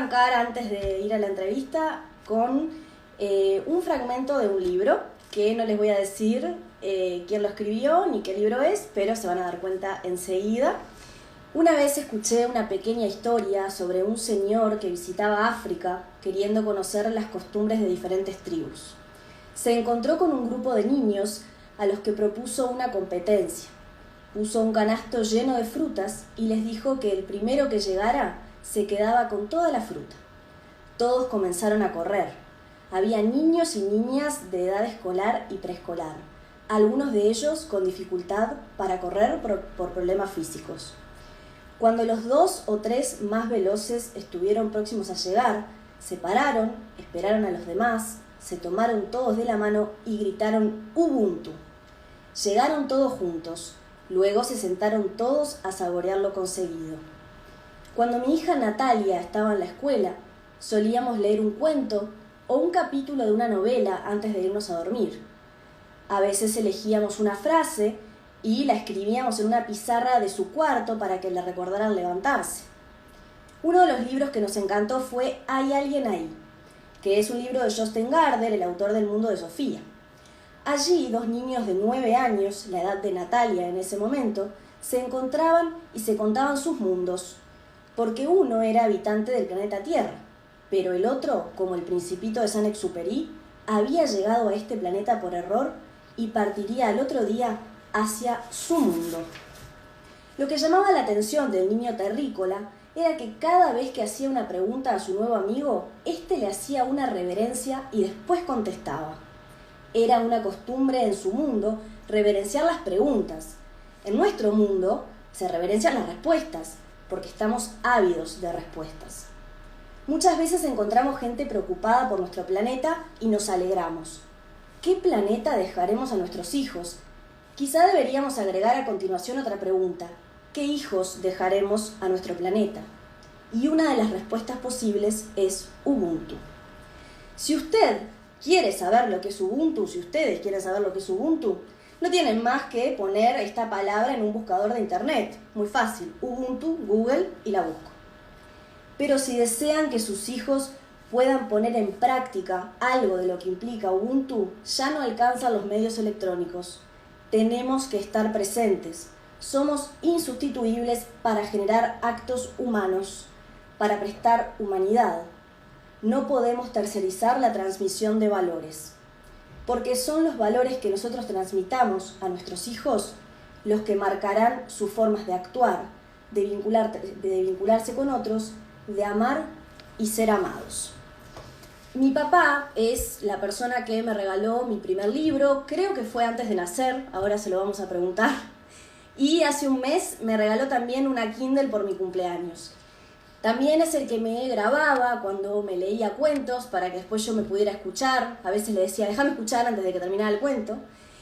arrancar antes de ir a la entrevista con un fragmento de un libro que no les voy a decir quién lo escribió ni qué libro es, pero se van a dar cuenta enseguida. Una vez escuché una pequeña historia sobre un señor que visitaba África queriendo conocer las costumbres de diferentes tribus. Se encontró con un grupo de niños a los que propuso una competencia. Puso un canasto lleno de frutas y les dijo que el primero que llegara se quedaba con toda la fruta. Todos comenzaron a correr. Había niños y niñas de edad escolar y preescolar, algunos de ellos con dificultad para correr por problemas físicos. Cuando los 2 o 3 más veloces estuvieron próximos a llegar, se pararon, esperaron a los demás, se tomaron todos de la mano y gritaron Ubuntu. Llegaron todos juntos, luego se sentaron todos a saborear lo conseguido. Cuando mi hija Natalia estaba en la escuela, solíamos leer un cuento o un capítulo de una novela antes de irnos a dormir. A veces elegíamos una frase y la escribíamos en una pizarra de su cuarto para que le recordara al levantarse. Uno de los libros que nos encantó fue Hay alguien ahí, que es un libro de Jostein Gaarder, el autor del Mundo de Sofía. Allí 2 niños de 9 años, la edad de Natalia en ese momento, se encontraban y se contaban sus mundos, porque uno era habitante del planeta Tierra, pero el otro, como el Principito de Saint-Exupéry, había llegado a este planeta por error y partiría al otro día hacia su mundo. Lo que llamaba la atención del niño terrícola era que cada vez que hacía una pregunta a su nuevo amigo, éste le hacía una reverencia y después contestaba. Era una costumbre en su mundo reverenciar las preguntas. En nuestro mundo se reverencian las respuestas, porque estamos ávidos de respuestas. Muchas veces encontramos gente preocupada por nuestro planeta y nos alegramos. ¿Qué planeta dejaremos a nuestros hijos? Quizá deberíamos agregar a continuación otra pregunta. ¿Qué hijos dejaremos a nuestro planeta? Y una de las respuestas posibles es Ubuntu. Si usted quiere saber lo que es Ubuntu, si ustedes quieren saber lo que es Ubuntu, no tienen más que poner esta palabra en un buscador de internet. Muy fácil, Ubuntu, Google y la busco. Pero si desean que sus hijos puedan poner en práctica algo de lo que implica Ubuntu, ya no alcanzan los medios electrónicos. Tenemos que estar presentes. Somos insustituibles para generar actos humanos, para prestar humanidad. No podemos tercerizar la transmisión de valores, porque son los valores que nosotros transmitamos a nuestros hijos los que marcarán sus formas de actuar, de vincularse con otros, de amar y ser amados. Mi papá es la persona que me regaló mi primer libro, creo que fue antes de nacer, ahora se lo vamos a preguntar, y hace un mes me regaló también una Kindle por mi cumpleaños. También es el que me grababa cuando me leía cuentos para que después yo me pudiera escuchar. A veces le decía, déjame escuchar antes de que terminara el cuento.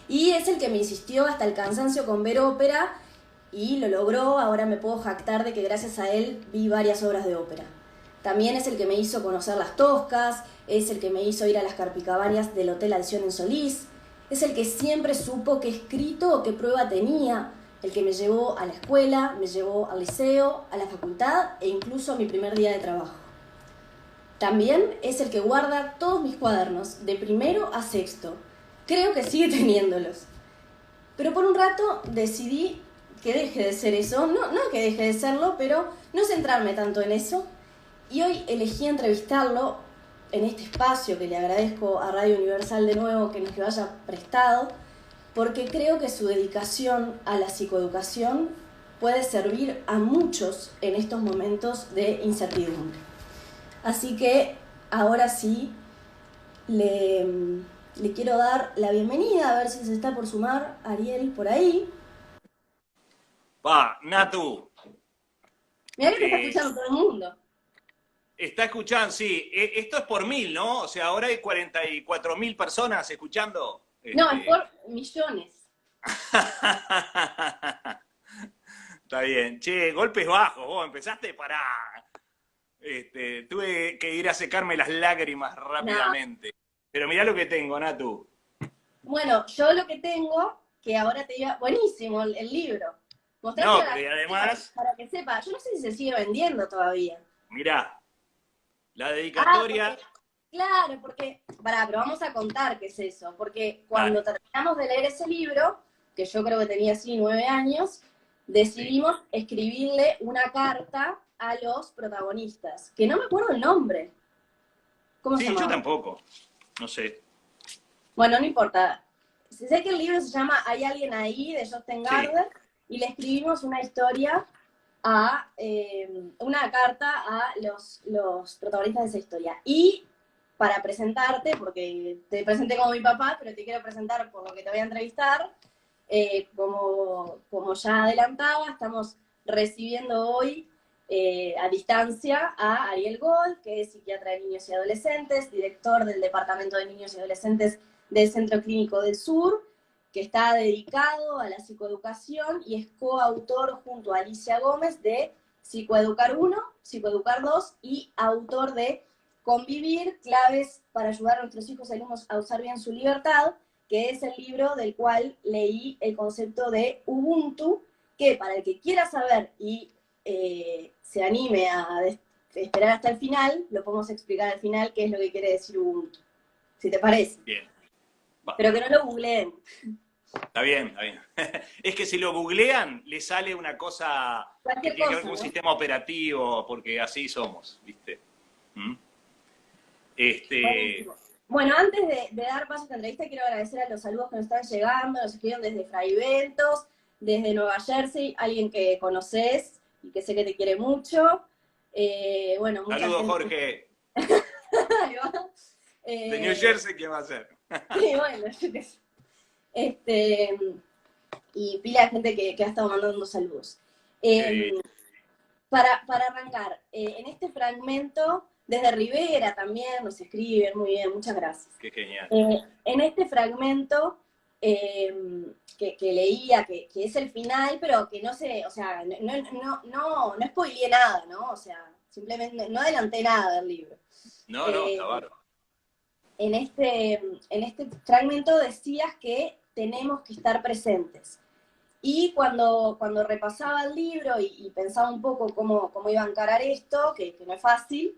Y es el que me insistió hasta el cansancio con ver ópera y lo logró. Ahora me puedo jactar de que gracias a él vi varias obras de ópera. También es el que me hizo conocer las Toscas, es el que me hizo ir a las Carpicabañas del Hotel Alción en Solís, es el que siempre supo qué escrito o qué prueba tenía, el que me llevó a la escuela, me llevó al liceo, a la facultad e incluso a mi primer día de trabajo. También es el que guarda todos mis cuadernos, de primero a sexto. Creo que sigue teniéndolos. Pero por un rato decidí que deje de ser eso, no que deje de serlo, pero no centrarme tanto en eso. Y hoy elegí entrevistarlo en este espacio que le agradezco a Radio Universal de nuevo que nos lo haya prestado, porque creo que su dedicación a la psicoeducación puede servir a muchos en estos momentos de incertidumbre. Así que ahora sí le quiero dar la bienvenida, a ver si se está por sumar Ariel por ahí. Natu. Mirá que te está escuchando todo el mundo. Está escuchando, sí. Esto es por 1000, ¿no? O sea, ahora hay 44.000 personas escuchando. No, es por millones. Está bien. Che, golpes bajos, vos empezaste para... tuve que ir a secarme las lágrimas rápidamente. No. Pero mirá lo que tengo, Natu. Bueno, yo lo que tengo, que ahora te iba... Buenísimo, el libro. No, pero y además... Para que sepa, yo no sé si se sigue vendiendo todavía. Mirá. La dedicatoria... Claro, porque, pero vamos a contar qué es eso, porque cuando terminamos de leer ese libro, que yo creo que tenía así 9 años, decidimos escribirle una carta a los protagonistas, que no me acuerdo el nombre. ¿Cómo se llamaba? Yo tampoco, no sé. Bueno, no importa. Sé que el libro se llama Hay alguien ahí, de Jostein Gaarder, y le escribimos una historia una carta a los protagonistas de esa historia. Y para presentarte, porque te presenté como mi papá, pero te quiero presentar por lo que te voy a entrevistar, como ya adelantaba, estamos recibiendo hoy a distancia a Ariel Gold, que es psiquiatra de niños y adolescentes, director del Departamento de Niños y Adolescentes del Centro Clínico del Sur, que está dedicado a la psicoeducación y es coautor junto a Alicia Gómez de Psicoeducar 1, Psicoeducar 2 y autor de Convivir, claves para ayudar a nuestros hijos y alumnos a usar bien su libertad, que es el libro del cual leí el concepto de Ubuntu, que para el que quiera saber y se anime a esperar hasta el final, lo podemos explicar al final qué es lo que quiere decir Ubuntu, si te parece. Bien. Pero que no lo googleen. Está bien, está bien. Es que si lo googlean, le sale una cosa que tiene que ver con un sistema operativo, porque así somos, ¿viste? Bueno, antes de dar paso a esta entrevista, quiero agradecer a los saludos que nos están llegando, nos escribieron desde Fraiventos, desde Nueva Jersey, alguien que conoces y que sé que te quiere mucho. Bueno, saludos, Jorge. De New Jersey, ¿qué va a ser? Sí, bueno, yo qué sé. Y pila de gente que ha estado mandando saludos. Para arrancar, en este fragmento, desde Rivera también nos escriben, muy bien, muchas gracias. Qué genial. En este fragmento que leía, que es el final, pero que no sé, o sea, no spoileé nada, ¿no? O sea, simplemente no adelanté nada del libro. No, está bárbaro. En este fragmento decías que tenemos que estar presentes. Y cuando repasaba el libro y pensaba un poco cómo iba a encarar esto, que no es fácil,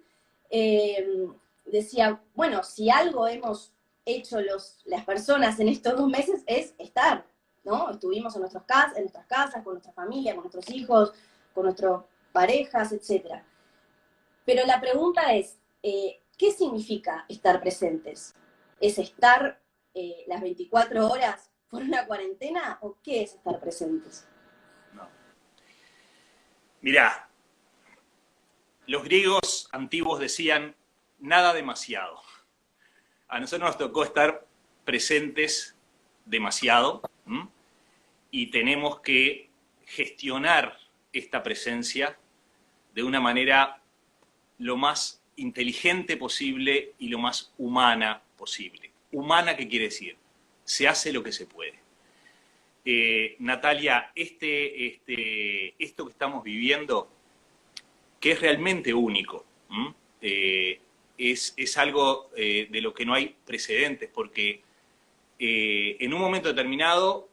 decía, bueno, si algo hemos hecho las personas en estos 2 meses es estar, ¿no? Estuvimos en nuestras casas, con nuestra familia, con nuestros hijos, con nuestras parejas, etc. Pero la pregunta es, ¿qué significa estar presentes? ¿Es estar las 24 horas por una cuarentena o qué es estar presentes? No. Mirá, los griegos antiguos decían nada demasiado. A nosotros nos tocó estar presentes demasiado y tenemos que gestionar esta presencia de una manera lo más inteligente posible y lo más humana posible. ¿Humana qué quiere decir? Se hace lo que se puede. Natalia, esto que estamos viviendo, que es realmente único, es algo de lo que no hay precedentes, porque en un momento determinado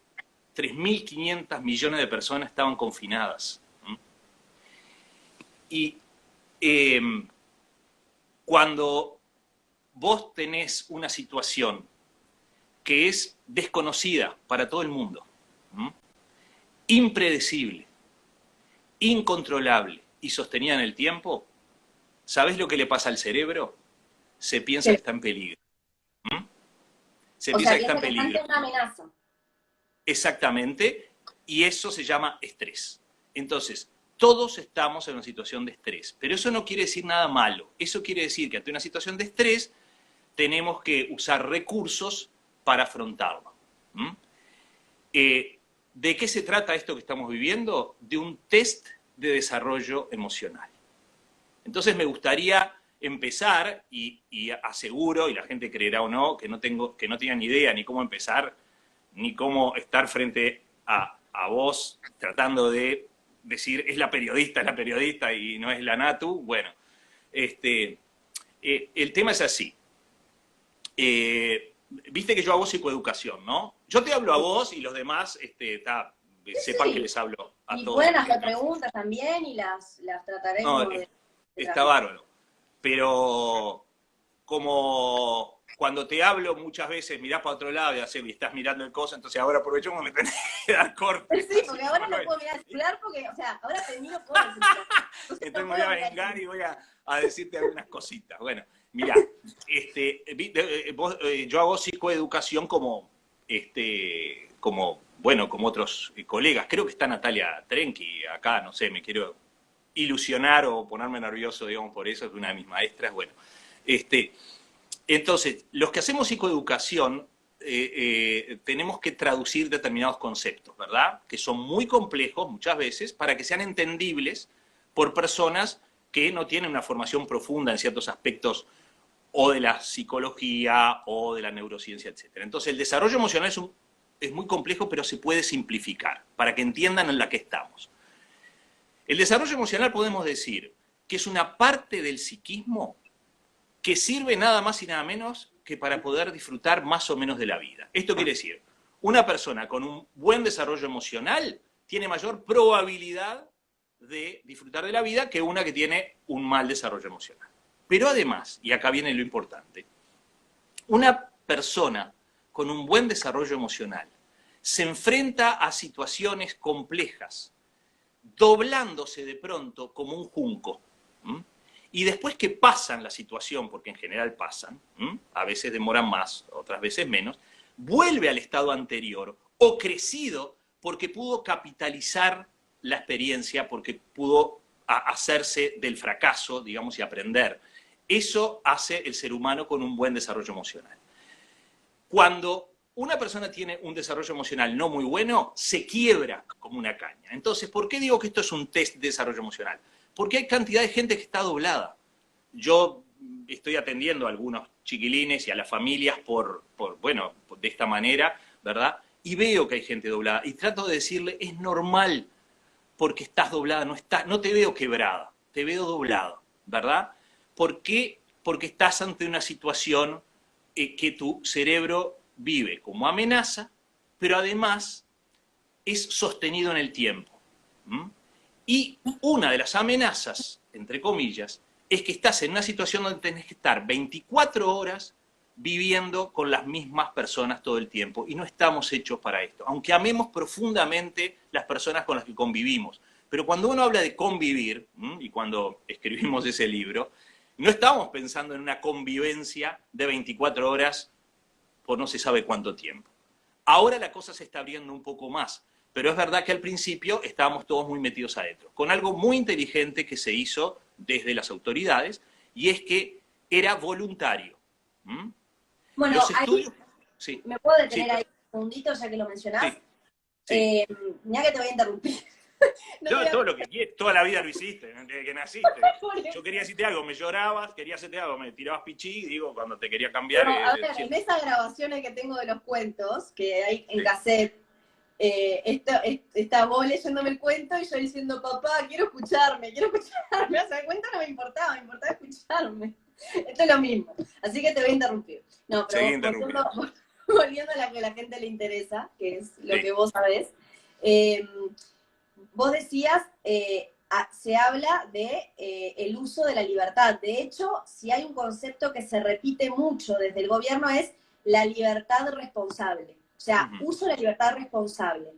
3.500 millones de personas estaban confinadas. Y cuando vos tenés una situación que es desconocida para todo el mundo, impredecible, incontrolable y sostenida en el tiempo, ¿sabés lo que le pasa al cerebro? Se piensa que está en peligro. Se piensa que está en peligro. Una amenaza. Exactamente, y eso se llama estrés. Entonces, todos estamos en una situación de estrés, pero eso no quiere decir nada malo. Eso quiere decir que ante una situación de estrés tenemos que usar recursos para afrontarlo. ¿De qué se trata esto que estamos viviendo? De un test de desarrollo emocional. Entonces me gustaría empezar, y aseguro, y la gente creerá o no, que no tenga ni idea ni cómo empezar, ni cómo estar frente a vos tratando de decir es la periodista y no es la Natu. Bueno, el tema es así. Viste que yo hago psicoeducación, ¿no? Yo te hablo a vos y los demás sepan que les hablo a todos. Y pueden hacer preguntas también y las trataremos. No, está bárbaro. pero como cuando te hablo muchas veces mirás para otro lado y estás mirando el coso, entonces ahora aprovechemos me tenés que dar corte. Sí, porque ahora no puedo mirar el celular porque, o sea, ahora termino con el celular. Entonces me voy a vengar y voy a decirte algunas cositas. Bueno, mirá, yo hago psicoeducación como bueno, como otros colegas. Creo que está Natalia Trenki acá, no sé, me quiero ilusionar o ponerme nervioso, digamos, por eso, es una de mis maestras. Bueno, entonces, los que hacemos psicoeducación tenemos que traducir determinados conceptos, ¿verdad? Que son muy complejos muchas veces para que sean entendibles por personas que no tienen una formación profunda en ciertos aspectos o de la psicología o de la neurociencia, etc. Entonces, el desarrollo emocional es muy complejo, pero se puede simplificar para que entiendan en la que estamos. El desarrollo emocional podemos decir que es una parte del psiquismo que sirve nada más y nada menos que para poder disfrutar más o menos de la vida. Esto quiere decir, una persona con un buen desarrollo emocional tiene mayor probabilidad de disfrutar de la vida que una que tiene un mal desarrollo emocional. Pero además, y acá viene lo importante, una persona con un buen desarrollo emocional se enfrenta a situaciones complejas, doblándose de pronto como un junco. Y después que pasan la situación, porque en general pasan, a veces demoran más, otras veces menos, vuelve al estado anterior o crecido porque pudo capitalizar la experiencia, porque pudo hacerse del fracaso, digamos, y aprender. Eso hace el ser humano con un buen desarrollo emocional. Cuando una persona tiene un desarrollo emocional no muy bueno, se quiebra como una caña. Entonces, ¿por qué digo que esto es un test de desarrollo emocional? Porque hay cantidad de gente que está doblada. Yo estoy atendiendo a algunos chiquilines y a las familias bueno, de esta manera, ¿verdad? Y veo que hay gente doblada. Y trato de decirle, es normal, porque estás doblada, no te veo quebrada, te veo doblada, ¿verdad? ¿Por qué? Porque estás ante una situación que tu cerebro vive como amenaza, pero además es sostenido en el tiempo. Y una de las amenazas, entre comillas, es que estás en una situación donde tenés que estar 24 horas viviendo con las mismas personas todo el tiempo, y no estamos hechos para esto, aunque amemos profundamente las personas con las que convivimos. Pero cuando uno habla de convivir, y cuando escribimos ese libro, no estamos pensando en una convivencia de 24 horas por no se sabe cuánto tiempo. Ahora la cosa se está abriendo un poco más, pero es verdad que al principio estábamos todos muy metidos adentro, con algo muy inteligente que se hizo desde las autoridades, y es que era voluntario. Bueno, Los ahí estudios... Sí, me puedo detener sí, ahí un segundito, ya que lo mencionás. sí, sí. Mirá que te voy a interrumpir. No te voy a... Todo lo que quieres, toda la vida lo hiciste, desde que naciste. Por eso. Yo quería decirte algo, me llorabas, quería hacerte algo, me tirabas pichí, digo, cuando te quería cambiar... No, a ver, en esas grabaciones que tengo de los cuentos, que hay en cassette, está vos leyéndome el cuento y yo diciendo, papá, quiero escucharme. O sea, el cuento no me importaba escucharme. Esto es lo mismo. Así que te voy a interrumpir. No, pero volviendo a la que a la gente le interesa, que es lo que vos sabés, vos decías, se habla de el uso de la libertad. De hecho, si hay un concepto que se repite mucho desde el gobierno es la libertad responsable. O sea, uso de la libertad responsable.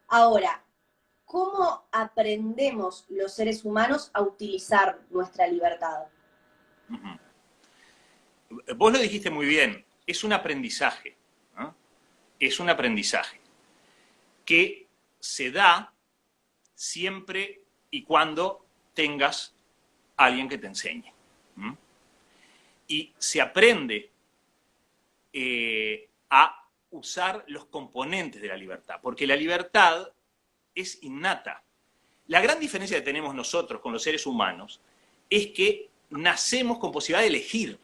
Ahora, ¿cómo aprendemos los seres humanos a utilizar nuestra libertad? Vos lo dijiste muy bien, es un aprendizaje, ¿no? Es un aprendizaje que se da siempre y cuando tengas a alguien que te enseñe. Y se aprende a usar los componentes de la libertad, porque la libertad es innata. La gran diferencia que tenemos nosotros con los seres humanos es que nacemos con posibilidad de elegir.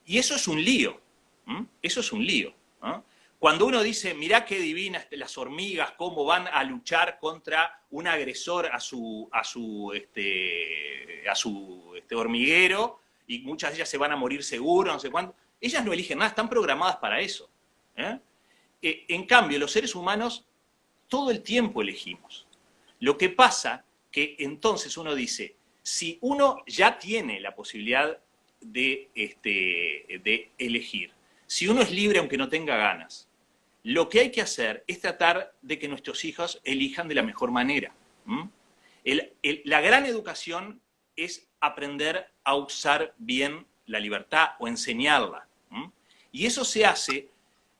Y eso es un lío. Eso es un lío. Cuando uno dice, mirá qué divinas las hormigas, cómo van a luchar contra un agresor a su hormiguero, y muchas de ellas se van a morir seguro, no sé cuánto. Ellas no eligen nada, están programadas para eso. En cambio, los seres humanos todo el tiempo elegimos. Lo que pasa que entonces uno dice, si uno ya tiene la posibilidad de elegir, si uno es libre aunque no tenga ganas, lo que hay que hacer es tratar de que nuestros hijos elijan de la mejor manera. La gran educación es aprender a usar bien la libertad o enseñarla. Y eso se hace,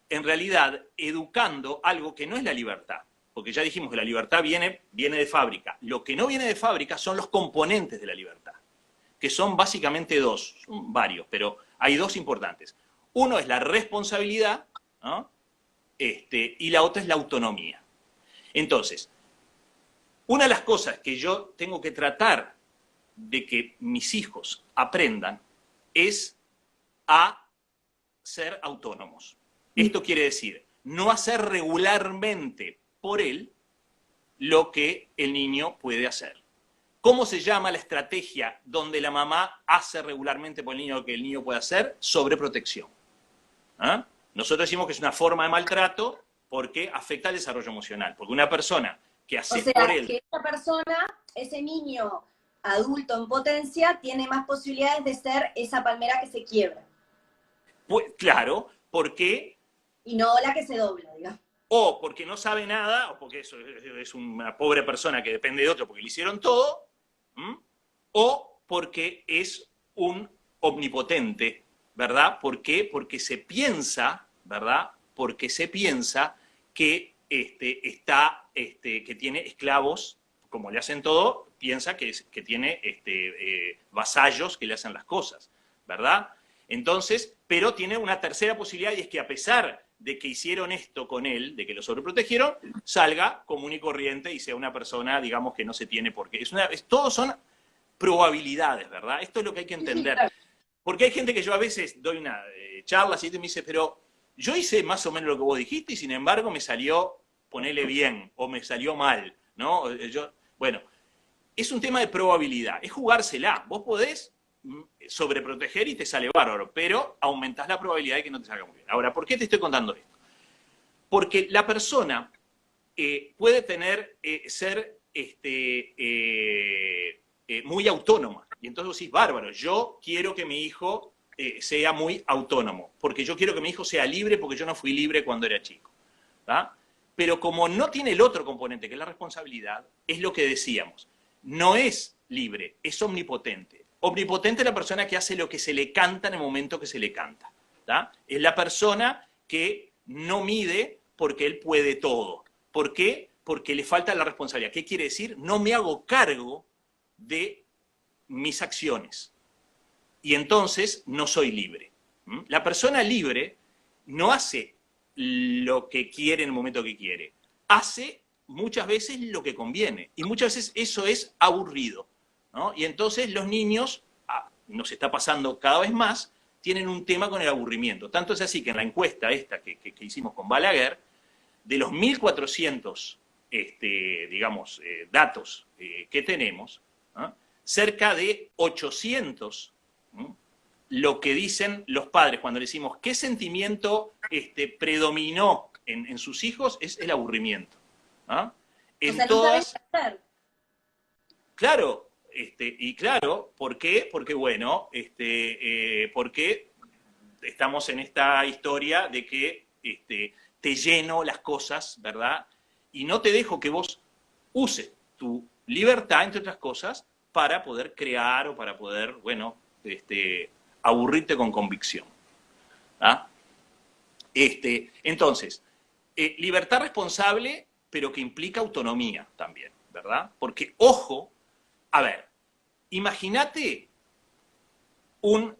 en realidad, educando algo que no es la libertad. Porque ya dijimos que la libertad viene de fábrica. Lo que no viene de fábrica son los componentes de la libertad, que son básicamente dos, son varios, pero hay dos importantes. Uno es la responsabilidad, ¿no? Y la otra es la autonomía. Entonces, una de las cosas que yo tengo que tratar de que mis hijos aprendan es a ser autónomos. Esto quiere decir, no hacer regularmente por él lo que el niño puede hacer. ¿Cómo se llama la estrategia donde la mamá hace regularmente por el niño lo que el niño puede hacer? Sobreprotección. ¿Ah? Nosotros decimos que es una forma de maltrato porque afecta al desarrollo emocional. Porque una persona que hace por él... que esa persona, ese niño adulto en potencia, tiene más posibilidades de ser esa palmera que se quiebra. Pues, claro, porque... Y no la que se dobla, digamos. O porque no sabe nada, o porque es una pobre persona que depende de otro porque le hicieron todo, o porque es un omnipotente, ¿verdad? ¿Por qué? Porque se piensa, ¿verdad? Porque se piensa que, que tiene esclavos, como le hacen todo, piensa que tiene vasallos que le hacen las cosas, ¿verdad? Entonces, pero tiene una tercera posibilidad y es que a pesar de que hicieron esto con él, de que lo sobreprotegieron, salga común y corriente y sea una persona, digamos, que no se tiene por qué. Todos son probabilidades, ¿verdad? Esto es lo que hay que entender. Porque hay gente que yo a veces doy una charla así y me dice, pero yo hice más o menos lo que vos dijiste y sin embargo me salió, ponele bien, o me salió mal, ¿no? Bueno, es un tema de probabilidad, es jugársela. Vos podés sobreproteger y te sale bárbaro, pero aumentás la probabilidad de que no te salga muy bien. Ahora, ¿por qué te estoy contando esto? Porque la persona puede ser muy autónoma. Y entonces vos decís, bárbaro, yo quiero que mi hijo sea muy autónomo, porque yo quiero que mi hijo sea libre porque yo no fui libre cuando era chico. ¿Tá? Pero como no tiene el otro componente, que es la responsabilidad, es lo que decíamos. No es libre, es omnipotente. Omnipotente es la persona que hace lo que se le canta en el momento que se le canta. ¿Tá? Es la persona que no mide porque él puede todo. ¿Por qué? Porque le falta la responsabilidad. ¿Qué quiere decir? No me hago cargo de mis acciones. Y entonces no soy libre. La persona libre no hace lo que quiere en el momento que quiere. Hace muchas veces lo que conviene. Y muchas veces eso es aburrido, ¿no? Y entonces los niños, nos está pasando cada vez más, tienen un tema con el aburrimiento. Tanto es así que en la encuesta esta que hicimos con Balaguer, de los 1.400 digamos, datos que tenemos, ¿no? Cerca de 800, ¿no? Lo que dicen los padres cuando le decimos qué sentimiento predominó en sus hijos es el aburrimiento. ¿No? En o sea, todas... no sabes hacer. Claro, y claro, ¿por qué? Porque, bueno, porque estamos en esta historia de que te lleno las cosas, ¿verdad? Y no te dejo que vos uses tu libertad, entre otras cosas, para poder crear o para poder, bueno, aburrirte con convicción. ¿Ah? Entonces, libertad responsable, pero que implica autonomía también, ¿verdad? Porque, ojo, a ver, imagínate un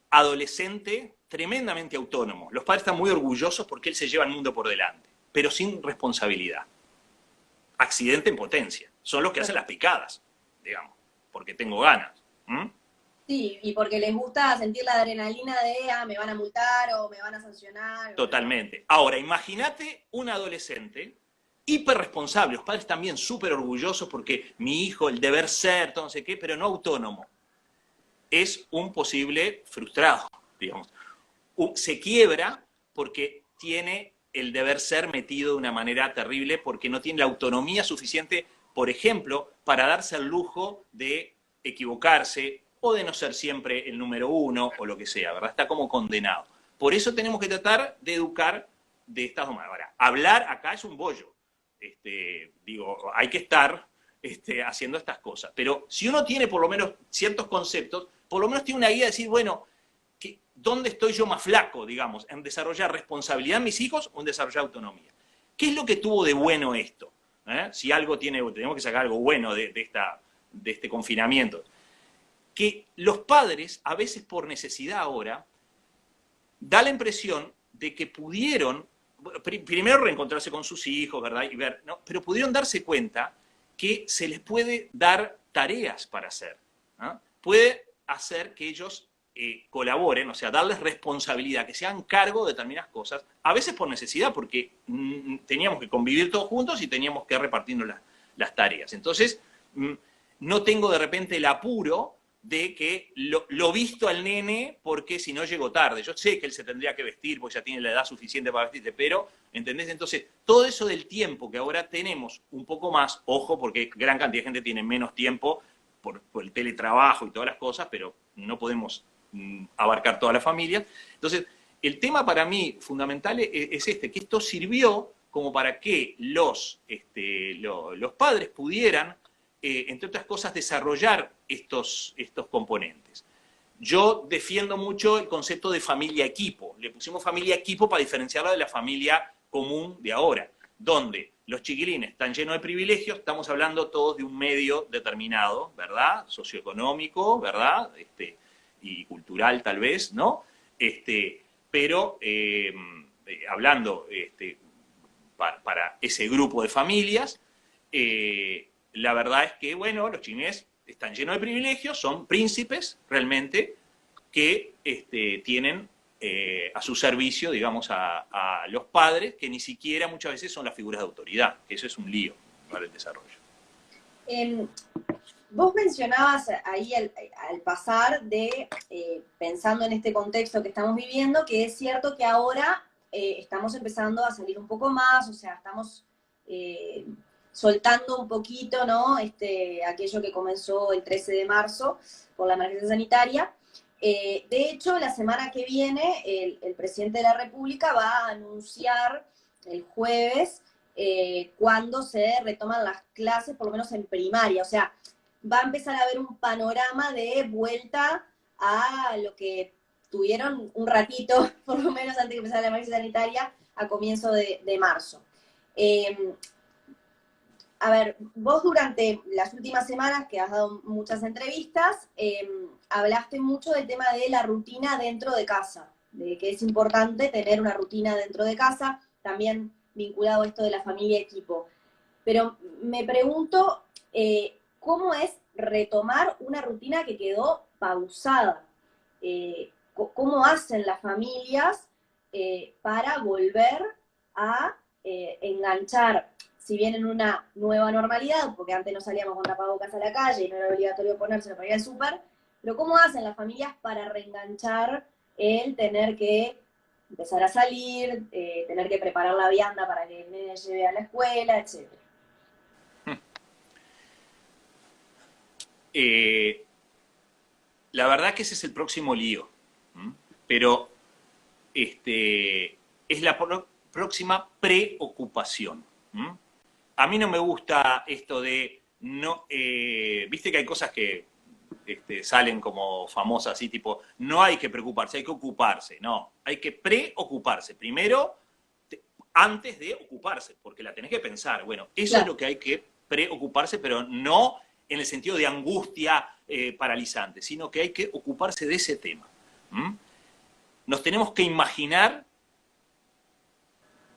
adolescente tremendamente autónomo. Los padres están muy orgullosos porque él se lleva el mundo por delante, pero sin responsabilidad. Accidente en potencia. Son los que hacen las picadas, digamos, porque tengo ganas. Sí, y porque les gusta sentir la adrenalina de, me van a multar o me van a sancionar. Totalmente. Ahora, imagínate un adolescente hiperresponsable, los padres también súper orgullosos porque mi hijo, el deber ser, todo no sé qué, pero no autónomo. Es un posible frustrado, digamos. Se quiebra porque tiene el deber ser metido de una manera terrible porque no tiene la autonomía suficiente, por ejemplo, para darse el lujo de equivocarse o de no ser siempre el número uno o lo que sea, ¿verdad? Está como condenado. Por eso tenemos que tratar de educar de estas dos maneras. Ahora, hablar acá es un bollo. Digo, hay que estar haciendo estas cosas. Pero si uno tiene por lo menos ciertos conceptos, por lo menos tiene una guía de decir, bueno, ¿dónde estoy yo más flaco, digamos, en desarrollar responsabilidad en mis hijos o en desarrollar autonomía? ¿Qué es lo que tuvo de bueno esto? Si algo tenemos que sacar algo bueno de este confinamiento. Que los padres, a veces por necesidad ahora, da la impresión de que pudieron, primero reencontrarse con sus hijos, ¿verdad? Y ver, ¿no? Pero pudieron darse cuenta que se les puede dar tareas para hacer. ¿No? Puede hacer que ellos colaboren, o sea, darles responsabilidad, que se hagan cargo de determinadas cosas, a veces por necesidad, porque teníamos que convivir todos juntos y teníamos que repartirnos las tareas. Entonces, no tengo de repente el apuro de que lo visto al nene porque si no llego tarde. Yo sé que él se tendría que vestir porque ya tiene la edad suficiente para vestirse, pero, ¿entendés? Entonces, todo eso del tiempo que ahora tenemos un poco más, ojo, porque gran cantidad de gente tiene menos tiempo por el teletrabajo y todas las cosas, pero no podemos abarcar toda la familia. Entonces, el tema para mí fundamental es que esto sirvió como para que los padres pudieran, entre otras cosas, desarrollar estos componentes. Yo defiendo mucho el concepto de familia-equipo. Le pusimos familia-equipo para diferenciarla de la familia común de ahora, donde los chiquilines están llenos de privilegios, estamos hablando todos de un medio determinado, ¿verdad? Socioeconómico, ¿verdad? Y cultural tal vez, ¿no? Pero hablando para ese grupo de familias, la verdad es que, bueno, los chiquilines están llenos de privilegios, son príncipes realmente que tienen a su servicio, digamos, a los padres, que ni siquiera muchas veces son las figuras de autoridad, que eso es un lío para el desarrollo. Vos mencionabas ahí al pasar de, pensando en este contexto que estamos viviendo, que es cierto que ahora estamos empezando a salir un poco más, o sea, estamos soltando un poquito, ¿no? Aquello que comenzó el 13 de marzo por la emergencia sanitaria. De hecho, la semana que viene, el presidente de la República va a anunciar el jueves cuando se retoman las clases, por lo menos en primaria, o sea, va a empezar a haber un panorama de vuelta a lo que tuvieron un ratito, por lo menos antes de empezar la emergencia sanitaria, a comienzo de marzo. A ver, vos durante las últimas semanas, que has dado muchas entrevistas, hablaste mucho del tema de la rutina dentro de casa, de que es importante tener una rutina dentro de casa, también vinculado a esto de la familia-equipo. Pero me pregunto, ¿cómo es retomar una rutina que quedó pausada? ¿Cómo hacen las familias para volver a enganchar, si bien en una nueva normalidad, porque antes no salíamos con tapabocas a la calle y no era obligatorio ponérselo para ir al súper, pero ¿cómo hacen las familias para reenganchar el tener que empezar a salir, tener que preparar la vianda para que el nene lleve a la escuela, etcétera? La verdad que ese es el próximo lío, pero es la próxima preocupación. A mí no me gusta esto de, no, viste que hay cosas que salen como famosas, así tipo, no hay que preocuparse, hay que ocuparse. No, hay que preocuparse. Primero, antes de ocuparse, porque la tenés que pensar. Bueno, eso claro. Es lo que hay que preocuparse, pero no en el sentido de angustia paralizante, sino que hay que ocuparse de ese tema. Nos tenemos que imaginar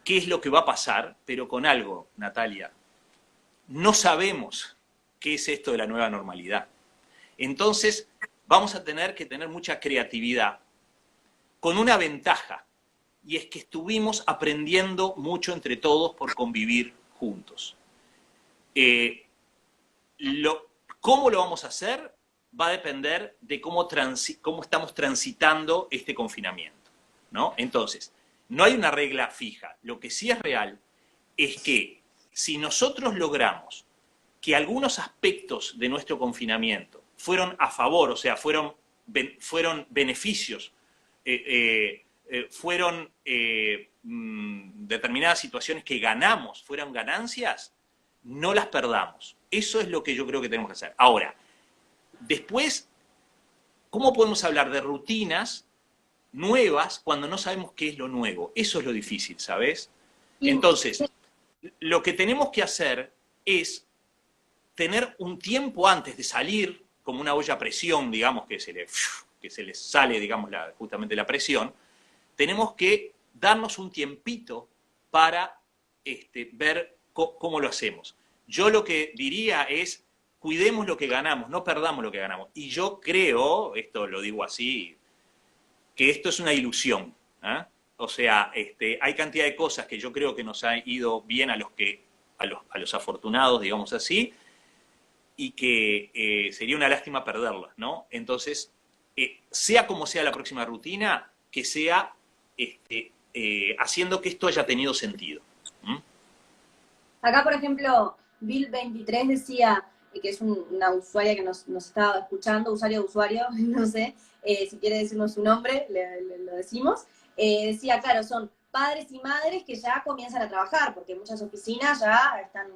qué es lo que va a pasar, pero con algo, Natalia. No sabemos qué es esto de la nueva normalidad. Entonces, vamos a tener que tener mucha creatividad, con una ventaja, y es que estuvimos aprendiendo mucho entre todos por convivir juntos. ¿Cómo lo vamos a hacer? Va a depender de cómo estamos transitando este confinamiento, ¿no? Entonces, no hay una regla fija. Lo que sí es real es que si nosotros logramos que algunos aspectos de nuestro confinamiento fueron a favor, o sea, fueron beneficios, fueron determinadas situaciones que ganamos, fueron ganancias, no las perdamos. Eso es lo que yo creo que tenemos que hacer. Ahora, después, ¿cómo podemos hablar de rutinas nuevas cuando no sabemos qué es lo nuevo? Eso es lo difícil, ¿sabes? Entonces, lo que tenemos que hacer es tener un tiempo antes de salir, como una olla a presión, digamos, que se le sale, digamos, justamente la presión, tenemos que darnos un tiempito para ver cómo lo hacemos. Yo lo que diría es, cuidemos lo que ganamos, no perdamos lo que ganamos. Y yo creo, esto lo digo así, que esto es una ilusión. ¿Eh? O sea, hay cantidad de cosas que yo creo que nos ha ido bien a los afortunados, digamos así, y que sería una lástima perderlas, ¿no? Entonces, sea como sea la próxima rutina, que sea haciendo que esto haya tenido sentido. ¿Mm? Acá, por ejemplo, Bill23 decía, que es una usuaria que nos estaba escuchando, usuario, no sé, si quiere decirnos su nombre, lo decimos, decía, claro, son padres y madres que ya comienzan a trabajar, porque muchas oficinas ya están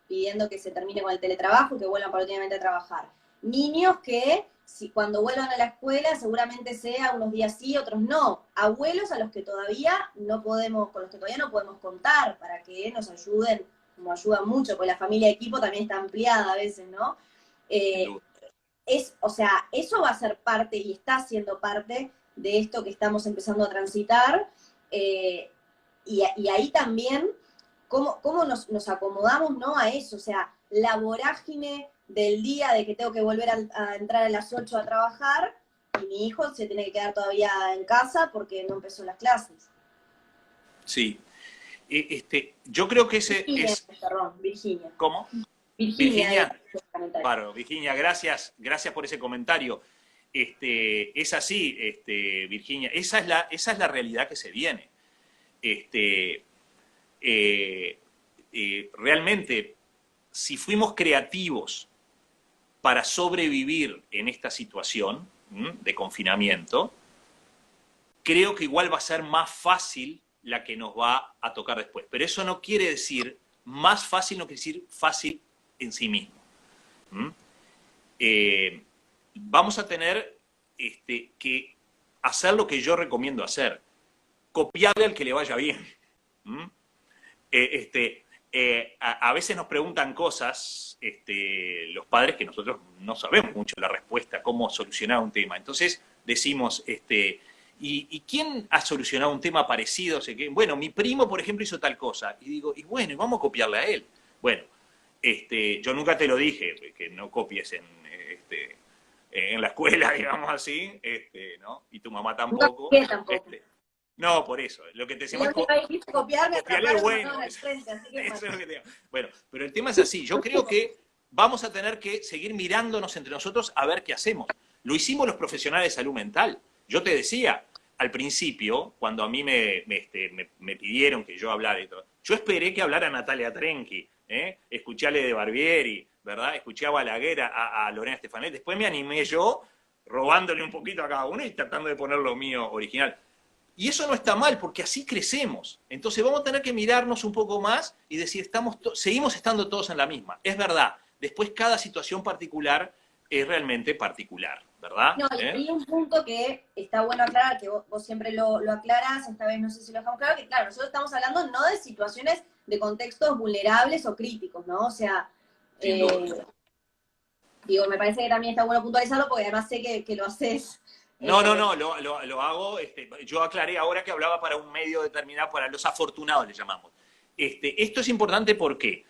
pidiendo que se termine con el teletrabajo y que vuelvan paulatinamente a trabajar. Niños que, cuando vuelvan a la escuela, seguramente sea unos días sí, otros no. Abuelos a los que todavía no podemos, con los que todavía no podemos contar, para que nos ayuden, como ayudan mucho, porque la familia de equipo también está ampliada a veces, ¿no? O sea, eso va a ser parte y está siendo parte de esto que estamos empezando a transitar. Y ahí también, ¿cómo nos acomodamos, ¿no? A eso? O sea, la vorágine del día de que tengo que volver a entrar a las 8 a trabajar y mi hijo se tiene que quedar todavía en casa porque no empezó las clases. Sí. Yo creo que ese Virginia, es... Perdón, Virginia. ¿Cómo? Virginia. Claro, Virginia, gracias por ese comentario. Es así, Virginia, esa es la realidad que se viene. Realmente, si fuimos creativos para sobrevivir en esta situación de confinamiento, creo que igual va a ser más fácil la que nos va a tocar después. Pero eso no quiere decir, más fácil no quiere decir fácil en sí mismo. Vamos a tener que hacer lo que yo recomiendo hacer. Copiarle al que le vaya bien. A veces nos preguntan cosas los padres que nosotros no sabemos mucho la respuesta, cómo solucionar un tema. Entonces decimos, ¿y quién ha solucionado un tema parecido? O sea, bueno, mi primo, por ejemplo, hizo tal cosa. Y digo, y bueno, vamos a copiarle a él. Bueno, yo nunca te lo dije, que no copies en la escuela, digamos así, ¿no? Y tu mamá tampoco. No, tampoco. No, por eso. Lo que te decimos es copiarle bueno. Bueno, pero el tema es así. Yo creo que vamos a tener que seguir mirándonos entre nosotros a ver qué hacemos. Lo hicimos los profesionales de salud mental. Yo te decía, al principio, cuando a mí me pidieron que yo hablara y todo, yo esperé que hablara Natalia Trenchi, escuché a Lede Barbieri, ¿verdad? Escuché a Balaguer, a Lorena Stefanet. Después me animé yo, robándole un poquito a cada uno y tratando de poner lo mío original. Y eso no está mal, porque así crecemos. Entonces vamos a tener que mirarnos un poco más y decir, seguimos estando todos en la misma. Es verdad, después cada situación particular es realmente particular, ¿verdad? No, y hay un punto que está bueno aclarar, que vos siempre lo aclarás, esta vez no sé si lo dejamos claro, que claro, nosotros estamos hablando no de situaciones de contextos vulnerables o críticos, ¿no? O sea, digo, me parece que también está bueno puntualizarlo, porque además sé que lo haces. No, lo hago, yo aclaré ahora que hablaba para un medio determinado, para los afortunados le llamamos. Esto es importante, ¿por qué?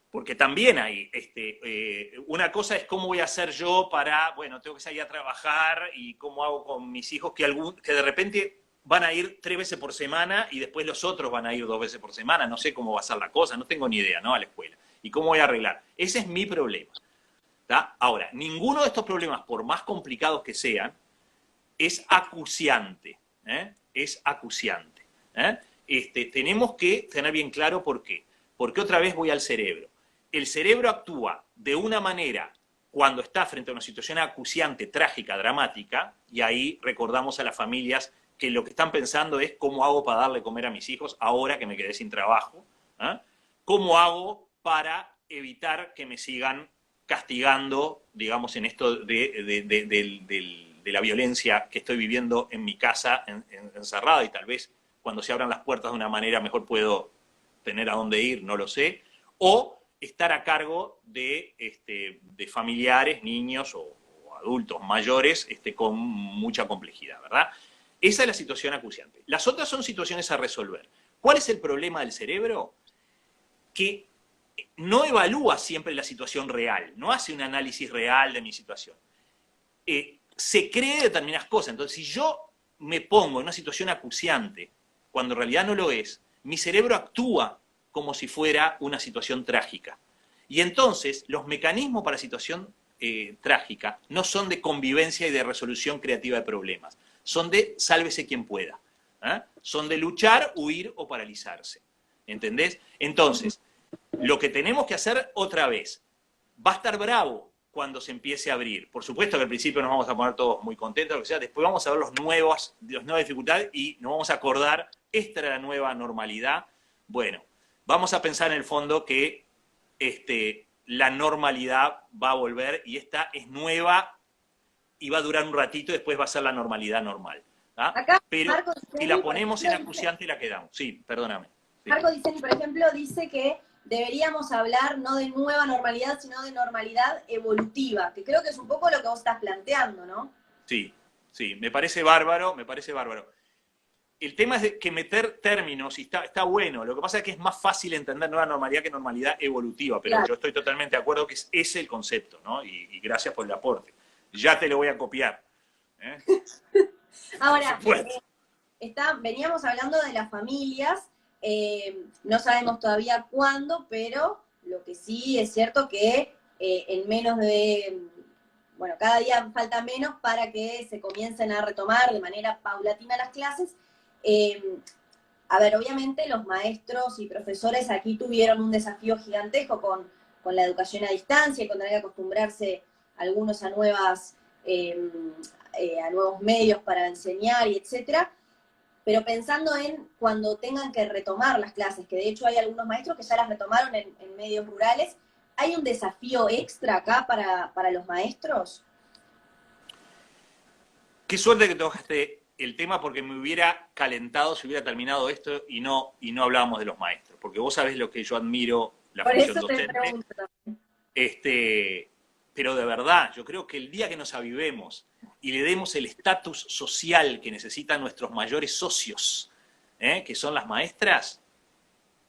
Porque también hay, una cosa es cómo voy a hacer yo para, bueno, tengo que salir a trabajar y cómo hago con mis hijos que de repente van a ir 3 veces por semana y después los otros van a ir 2 veces por semana, no sé cómo va a ser la cosa, no tengo ni idea, ¿no? A la escuela. ¿Y cómo voy a arreglar? Ese es mi problema. ¿Tá? Ahora, ninguno de estos problemas, por más complicados que sean, es acuciante, es acuciante. Tenemos que tener bien claro por qué. Porque otra vez voy al cerebro. El cerebro actúa de una manera cuando está frente a una situación acuciante, trágica, dramática, y ahí recordamos a las familias que lo que están pensando es cómo hago para darle comer a mis hijos ahora que me quedé sin trabajo, ¿eh? ¿Cómo hago para evitar que me sigan castigando, digamos, en esto de la violencia que estoy viviendo en mi casa encerrada, y tal vez cuando se abran las puertas de una manera mejor puedo tener a dónde ir, no lo sé, o estar a cargo de familiares, niños o adultos mayores con mucha complejidad, ¿verdad? Esa es la situación acuciante. Las otras son situaciones a resolver. ¿Cuál es el problema del cerebro? Que no evalúa siempre la situación real, no hace un análisis real de mi situación. Se cree determinadas cosas. Entonces, si yo me pongo en una situación acuciante, cuando en realidad no lo es, mi cerebro actúa como si fuera una situación trágica. Y entonces, los mecanismos para la situación trágica no son de convivencia y de resolución creativa de problemas, son de sálvese quien pueda. Son de luchar, huir o paralizarse. ¿Entendés? Entonces, lo que tenemos que hacer otra vez, va a estar bravo cuando se empiece a abrir. Por supuesto que al principio nos vamos a poner todos muy contentos, lo que sea, después vamos a ver las nuevas dificultades y nos vamos a acordar, esta era la nueva normalidad. Bueno, vamos a pensar en el fondo que la normalidad va a volver y esta es nueva y va a durar un ratito y después va a ser la normalidad normal. Acá, pero Marco si la ponemos en acuciante la quedamos. Sí, perdóname. Sí. Marco Diceni, por ejemplo, dice que deberíamos hablar no de nueva normalidad, sino de normalidad evolutiva, que creo que es un poco lo que vos estás planteando, ¿no? Sí, sí, me parece bárbaro, me parece bárbaro. El tema es que meter términos, y está bueno, lo que pasa es que es más fácil entender nueva normalidad que normalidad evolutiva, pero claro, yo estoy totalmente de acuerdo que es ese el concepto, ¿no? Y gracias por el aporte. Ya te lo voy a copiar. Ahora, veníamos hablando de las familias, no sabemos todavía cuándo, pero lo que sí es cierto que en menos de, bueno, cada día falta menos para que se comiencen a retomar de manera paulatina las clases. A ver, obviamente los maestros y profesores aquí tuvieron un desafío gigantesco con la educación a distancia y con tener que acostumbrarse algunos a nuevos medios para enseñar y etcétera. Pero pensando en cuando tengan que retomar las clases, que de hecho hay algunos maestros que ya las retomaron en medios rurales, ¿hay un desafío extra acá para los maestros? Qué suerte que tocaste el tema, porque me hubiera calentado si hubiera terminado esto y no hablábamos de los maestros, porque vos sabés lo que yo admiro, la por función eso docente. Te pregunto también. Pero de verdad, yo creo que el día que nos avivemos y le demos el estatus social que necesitan nuestros mayores socios, que son las maestras,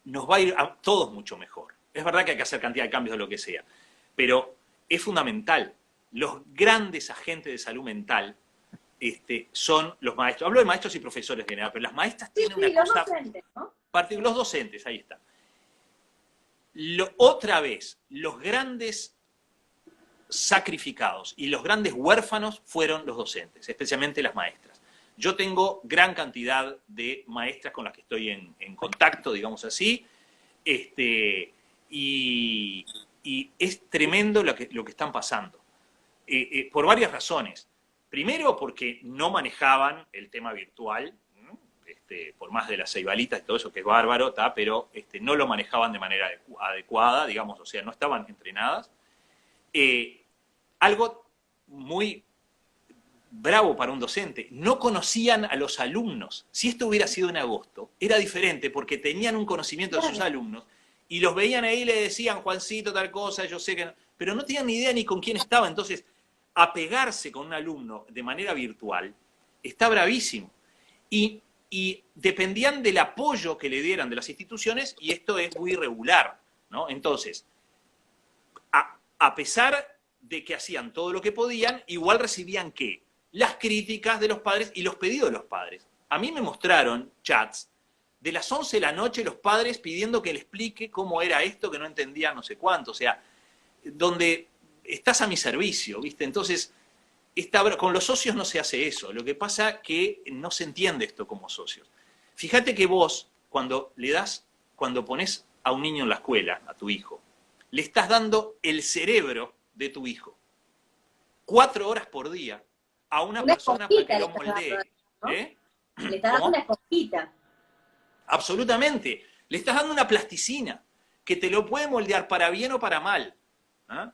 nos va a ir a todos mucho mejor. Es verdad que hay que hacer cantidad de cambios de lo que sea, pero es fundamental. Los grandes agentes de salud mental son los maestros. Hablo de maestros y profesores en general, pero las maestras tienen una cosa... Docentes, ¿no? Los docentes, ahí está. Otra vez, los grandes sacrificados y los grandes huérfanos fueron los docentes, especialmente las maestras. Yo tengo gran cantidad de maestras con las que estoy en contacto, digamos así, y es tremendo lo que están pasando, por varias razones. Primero, porque no manejaban el tema virtual, por más de las ceibalitas y todo eso, que es bárbaro, pero no lo manejaban de manera adecuada, digamos, o sea, no estaban entrenadas. Algo muy bravo para un docente, no conocían a los alumnos. Si esto hubiera sido en agosto, era diferente, porque tenían un conocimiento de sus alumnos y los veían ahí y le decían, Juancito, tal cosa, yo sé que no, pero no tenían ni idea ni con quién estaba. Entonces, apegarse con un alumno de manera virtual está bravísimo. Y dependían del apoyo que le dieran de las instituciones, y esto es muy irregular, ¿no? Entonces, a pesar de que hacían todo lo que podían, igual recibían ¿qué? Las críticas de los padres y los pedidos de los padres. A mí me mostraron chats de las 11 de la noche los padres pidiendo que le explique cómo era esto, que no entendían no sé cuánto, o sea, donde estás a mi servicio, ¿viste? Entonces, con los socios no se hace eso, lo que pasa es que no se entiende esto como socios. Fíjate que vos, cuando pones a un niño en la escuela, a tu hijo, le estás dando el cerebro de tu hijo. 4 horas por día a una persona para que lo moldee. ¿No? Le estás dando una esponjita. Absolutamente. Le estás dando una plasticina que te lo puede moldear para bien o para mal. ¿Ah?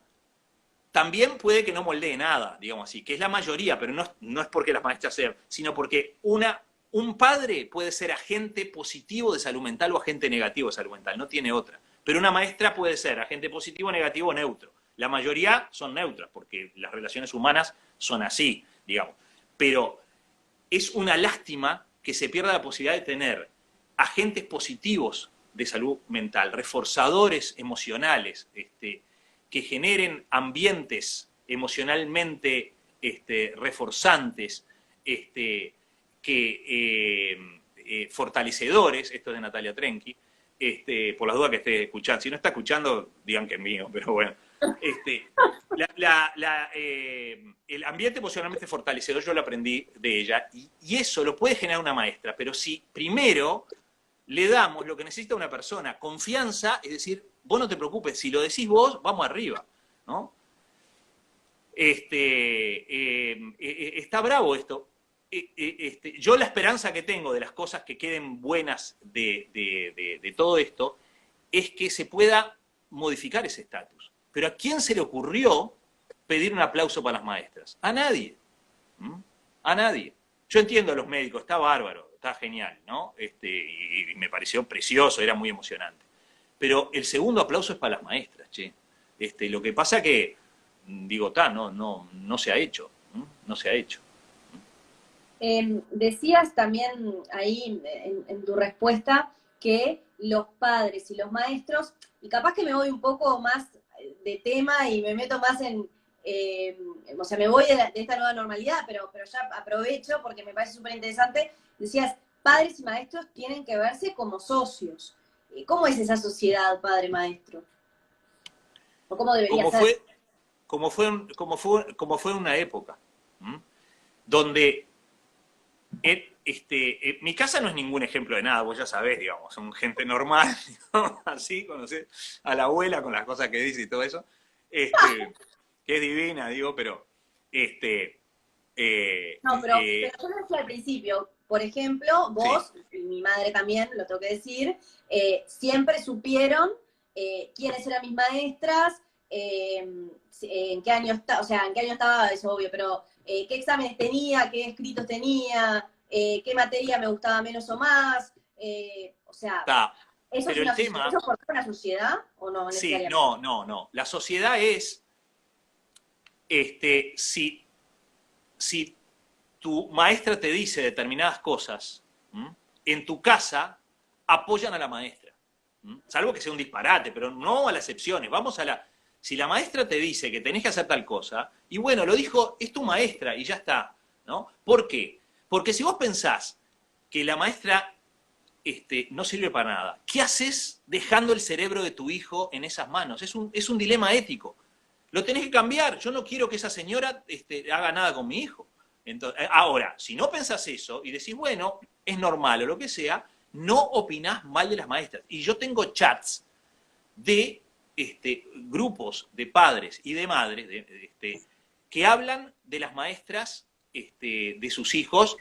También puede que no moldee nada, digamos así, que es la mayoría, pero no es porque las maestras sean, sino porque un padre puede ser agente positivo de salud mental o agente negativo de salud mental, no tiene otra. Pero una maestra puede ser agente positivo, negativo o neutro. La mayoría son neutras, porque las relaciones humanas son así, digamos. Pero es una lástima que se pierda la posibilidad de tener agentes positivos de salud mental, reforzadores emocionales, que generen ambientes emocionalmente reforzantes, fortalecedores, esto es de Natalia Trenki, por las dudas que esté escuchando. Si no está escuchando, digan que es mío, pero bueno. El ambiente emocionalmente fortalecedor yo lo aprendí de ella, y eso lo puede generar una maestra, pero si primero le damos lo que necesita una persona, confianza, es decir, vos no te preocupes, si lo decís vos, vamos arriba, ¿no? Está bravo esto. Yo la esperanza que tengo de las cosas que queden buenas de todo esto es que se pueda modificar ese estatus. Pero ¿a quién se le ocurrió pedir un aplauso para las maestras? A nadie. A nadie. Yo entiendo a los médicos, está bárbaro, está genial, ¿no? Y me pareció precioso, era muy emocionante. Pero el segundo aplauso es para las maestras, che. Lo que pasa que, digo, no se ha hecho. No se ha hecho. Decías también ahí en tu respuesta que los padres y los maestros, y capaz que me voy un poco más de tema y me meto más o sea, me voy de esta nueva normalidad, pero ya aprovecho porque me parece súper interesante. Decías, padres y maestros tienen que verse como socios. ¿Cómo es esa sociedad padre-maestro? ¿O cómo debería ser? Como fue una época, donde mi casa no es ningún ejemplo de nada, vos ya sabés, digamos, son gente normal, digamos, así, conocés a la abuela con las cosas que dice y todo eso, que es divina, digo, pero no, pero yo lo decía al principio, por ejemplo, vos, sí, y mi madre también, lo tengo que decir, siempre supieron quiénes eran mis maestras, en qué año o sea, en qué año estaba, es obvio, pero qué exámenes tenía, qué escritos tenía, qué materia me gustaba menos o más, o sea, ¿eso es ¿eso por una sociedad o no necesariamente? Sí, no. La sociedad es, si tu maestra te dice determinadas cosas, en tu casa apoyan a la maestra. Salvo que sea un disparate, pero no a las excepciones. Si la maestra te dice que tenés que hacer tal cosa, y bueno, lo dijo, es tu maestra y ya está, ¿no? ¿Por qué? Porque si vos pensás que la maestra no sirve para nada, ¿qué haces dejando el cerebro de tu hijo en esas manos? Es un dilema ético. Lo tenés que cambiar. Yo no quiero que esa señora haga nada con mi hijo. Entonces, ahora, si no pensás eso y decís, bueno, es normal o lo que sea, no opinás mal de las maestras. Y yo tengo chats de grupos de padres y de madres que hablan de las maestras de sus hijos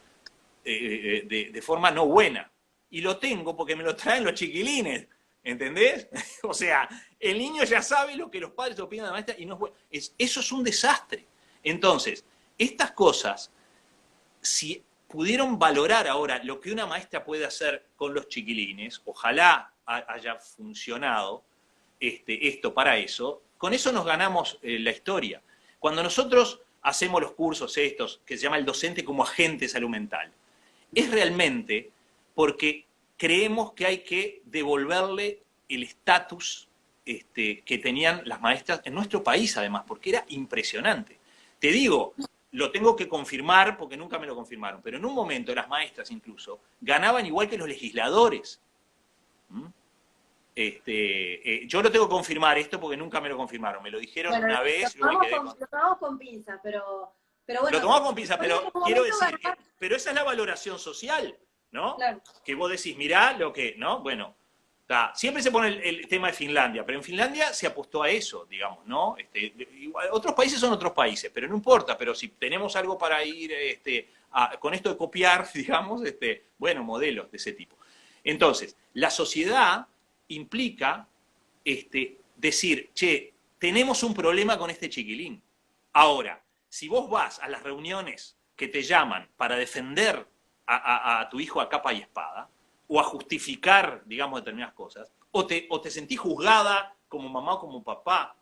de forma no buena. Y lo tengo porque me lo traen los chiquilines, ¿entendés? O sea, el niño ya sabe lo que los padres opinan de la maestra y no es bueno. Eso es un desastre. Entonces, estas cosas, si pudieron valorar ahora lo que una maestra puede hacer con los chiquilines, ojalá haya funcionado esto para eso, con eso nos ganamos la historia. Cuando nosotros hacemos los cursos estos, que se llama el docente como agente de salud mental, es realmente porque creemos que hay que devolverle el estatus que tenían las maestras en nuestro país, además, porque era impresionante. Te digo, lo tengo que confirmar porque nunca me lo confirmaron, pero en un momento las maestras incluso ganaban igual que los legisladores. Yo lo tengo que confirmar esto porque nunca me lo confirmaron, me lo dijeron una vez. Lo tomamos con pinza, pero bueno. Lo tomamos con pinza, pero quiero decir, pero esa es la valoración social, ¿no? Claro. Que vos decís, mirá lo que, ¿no? Bueno, Siempre se pone el tema de Finlandia, pero en Finlandia se apostó a eso, digamos, ¿no? Otros países son otros países, pero no importa, pero si tenemos algo para ir con esto de copiar, digamos, bueno, modelos de ese tipo. Entonces, la sociedad implica decir, che, tenemos un problema con este chiquilín. Ahora, si vos vas a las reuniones que te llaman para defender a tu hijo a capa y espada, o a justificar, digamos, determinadas cosas, o te sentís juzgada como mamá o como papá,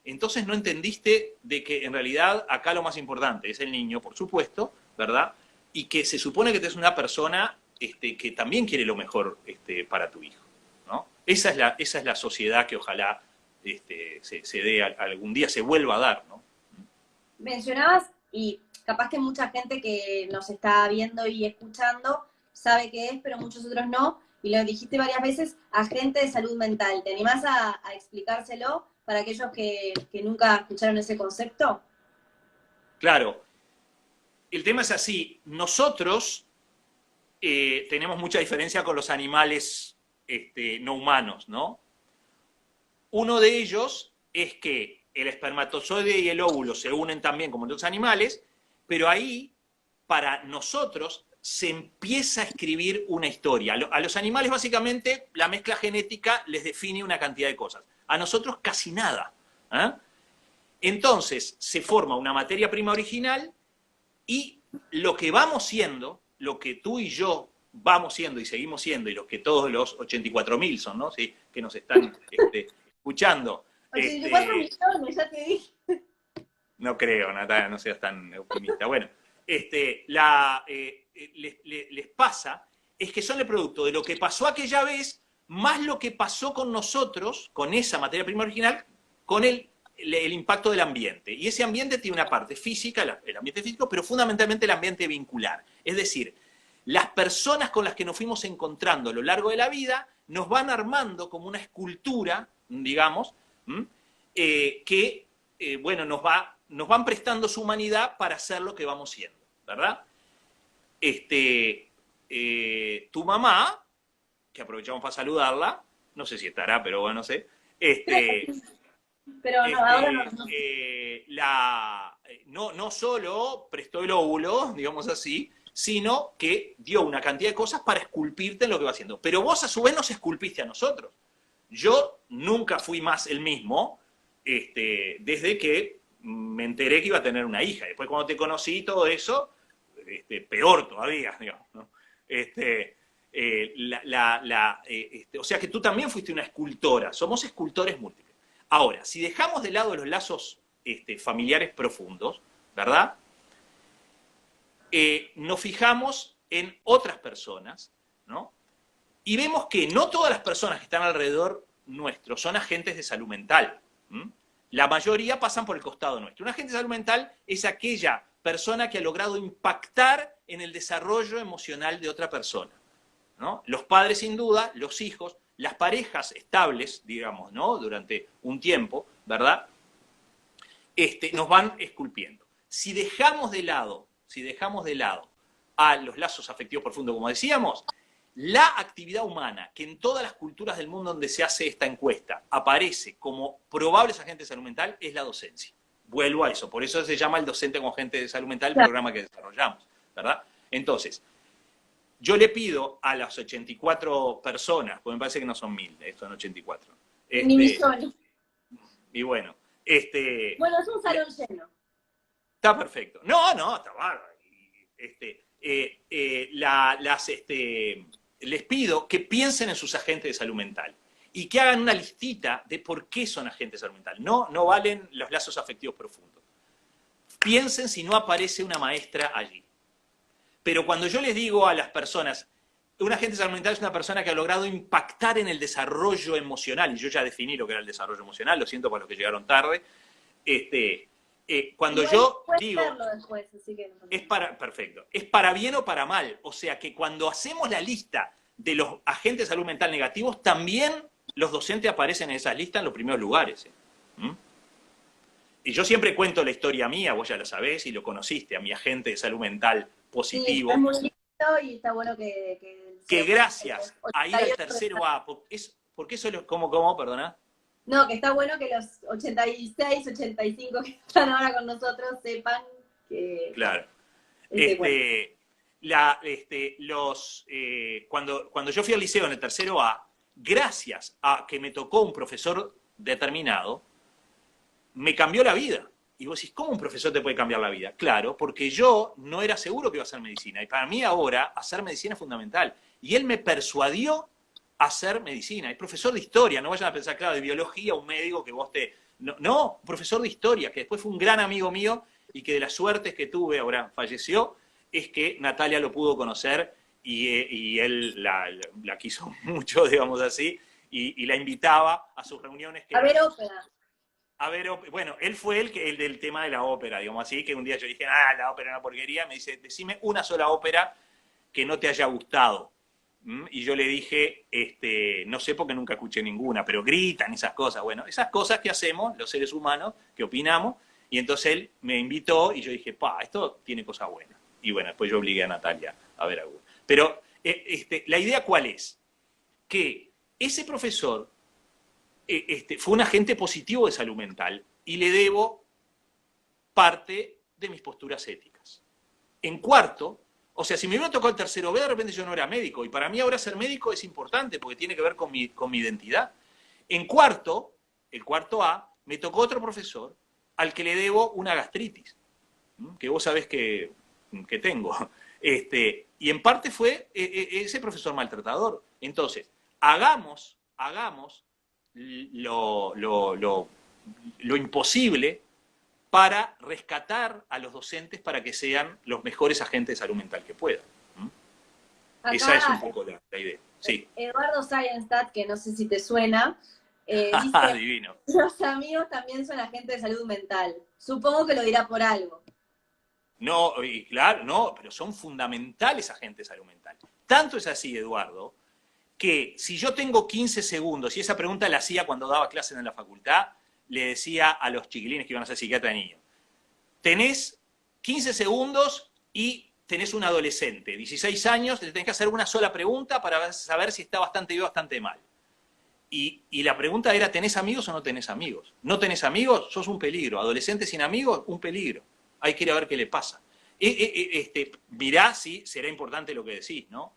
entonces no entendiste de que en realidad acá lo más importante es el niño, por supuesto, ¿verdad? Y que se supone que tú eres una persona que también quiere lo mejor para tu hijo, ¿no? Esa es la sociedad que ojalá se dé algún día, se vuelva a dar, ¿no? Mencionabas, y capaz que mucha gente que nos está viendo y escuchando sabe qué es, pero muchos otros no, y lo dijiste varias veces, agente de salud mental. ¿Te animás a explicárselo para aquellos que nunca escucharon ese concepto? Claro, el tema es así, nosotros tenemos mucha diferencia con los animales no humanos, ¿no? Uno de ellos es que el espermatozoide y el óvulo se unen también como en otros animales, pero ahí, para nosotros, se empieza a escribir una historia. A los animales, básicamente, la mezcla genética les define una cantidad de cosas. A nosotros, casi nada. ¿Eh? Entonces, se forma una materia prima original y lo que vamos siendo, lo que tú y yo vamos siendo y seguimos siendo, y los que todos los 84.000 son, ¿no? ¿Sí? Que nos están escuchando. 84 millones, ya te dije. No creo, Natalia, no seas tan optimista. Bueno, les pasa es que son el producto de lo que pasó aquella vez, más lo que pasó con nosotros, con esa materia prima original, con el impacto del ambiente. Y ese ambiente tiene una parte física, el ambiente físico, pero fundamentalmente el ambiente vincular. Es decir, las personas con las que nos fuimos encontrando a lo largo de la vida nos van armando como una escultura, digamos, que, bueno, nos van prestando su humanidad para ser lo que vamos siendo, ¿verdad? Tu mamá, que aprovechamos para saludarla, no sé si estará, pero bueno, no sé, pero no, ahora no. no solo prestó el óvulo, digamos así, sino que dio una cantidad de cosas para esculpirte en lo que va haciendo. Pero vos a su vez nos esculpiste a nosotros. Yo nunca fui más el mismo desde que me enteré que iba a tener una hija. Después cuando te conocí y todo eso, peor todavía, digamos, ¿no? O sea que tú también fuiste una escultora, somos escultores múltiples. Ahora, si dejamos de lado los lazos familiares profundos, ¿verdad? Nos fijamos en otras personas, ¿no? Y vemos que no todas las personas que están alrededor nuestro son agentes de salud mental. La mayoría pasan por el costado nuestro. Un agente de salud mental es aquella persona que ha logrado impactar en el desarrollo emocional de otra persona, ¿no? Los padres, sin duda, los hijos, las parejas estables, digamos, ¿no? Durante un tiempo, ¿verdad? Nos van esculpiendo. Si dejamos de lado a los lazos afectivos profundos, como decíamos, la actividad humana, que en todas las culturas del mundo donde se hace esta encuesta aparece como probables agentes de salud mental, es la docencia. Vuelvo a eso, por eso se llama el docente como agente de salud mental, el programa que desarrollamos, ¿verdad? Entonces, yo le pido a las 84 personas, porque me parece que no son 1000, son 84. Ni millones. Y bueno, bueno, es un salón lleno. Está perfecto. No, está bárbaro. Les pido que piensen en sus agentes de salud mental y que hagan una listita de por qué son agentes de salud mental. No valen los lazos afectivos profundos. Piensen si no aparece una maestra allí. Pero cuando yo les digo a las personas, un agente de salud mental es una persona que ha logrado impactar en el desarrollo emocional, y yo ya definí lo que era el desarrollo emocional, lo siento para los que llegaron tarde, cuando yo digo, después, así que perfecto, es para bien o para mal, o sea que cuando hacemos la lista de los agentes de salud mental negativos, también los docentes aparecen en esa lista en los primeros lugares. Y yo siempre cuento la historia mía, vos ya la sabés y lo conociste, a mi agente de salud mental positivo. Sí, es muy lindo y está bueno que gracias a ir al tercero A, es porque eso es cómo, perdona. No, que está bueno que los 86, 85 que están ahora con nosotros sepan que Claro. bueno. Cuando yo fui al liceo en el tercero A, gracias a que me tocó un profesor determinado, me cambió la vida. Y vos decís, ¿cómo un profesor te puede cambiar la vida? Claro, porque yo no era seguro que iba a hacer medicina. Y para mí ahora, hacer medicina es fundamental. Y él me persuadió a hacer medicina. Es profesor de historia, no vayan a pensar, claro, de biología, un médico que vos te... No, no, un profesor de historia, que después fue un gran amigo mío y que de las suertes que tuve, ahora falleció, es que Natalia lo pudo conocer y él la quiso mucho, digamos así, y la invitaba a sus reuniones. A ver, ópera. A ver, bueno, él fue el del tema de la ópera, digamos así, que un día yo dije, la ópera es una porquería, me dice, decime una sola ópera que no te haya gustado. Y yo le dije, no sé porque nunca escuché ninguna, pero gritan esas cosas. Bueno, esas cosas que hacemos los seres humanos, que opinamos, y entonces él me invitó y yo dije, esto tiene cosas buenas. Y bueno, después yo obligué a Natalia a ver algo. Pero la idea cuál es, que ese profesor fue un agente positivo de salud mental y le debo parte de mis posturas éticas. En cuarto, o sea, si me hubiera tocado el tercero B, de repente yo no era médico, y para mí ahora ser médico es importante porque tiene que ver con mi identidad. En cuarto, el cuarto A, me tocó otro profesor al que le debo una gastritis, que vos sabés que tengo. Y en parte fue ese profesor maltratador. Entonces, hagamos lo imposible para rescatar a los docentes para que sean los mejores agentes de salud mental que puedan. Acá, esa es un poco la idea. Sí. Eduardo Seidenstadt, que no sé si te suena, dice, Divino. los amigos también son agentes de salud mental. Supongo que lo dirá por algo. No, y claro, no, pero son fundamentales agentes de salud mental. Tanto es así, Eduardo, que si yo tengo 15 segundos, y esa pregunta la hacía cuando daba clases en la facultad, le decía a los chiquilines que iban a ser psiquiatra de niños, tenés 15 segundos y tenés un adolescente, 16 años, le tenés que hacer una sola pregunta para saber si está bastante bien o bastante mal. Y la pregunta era, ¿tenés amigos o no tenés amigos? ¿No tenés amigos? Sos un peligro. Adolescente sin amigos, un peligro. Hay que ir a ver qué le pasa. Mirá si será importante lo que decís, ¿no?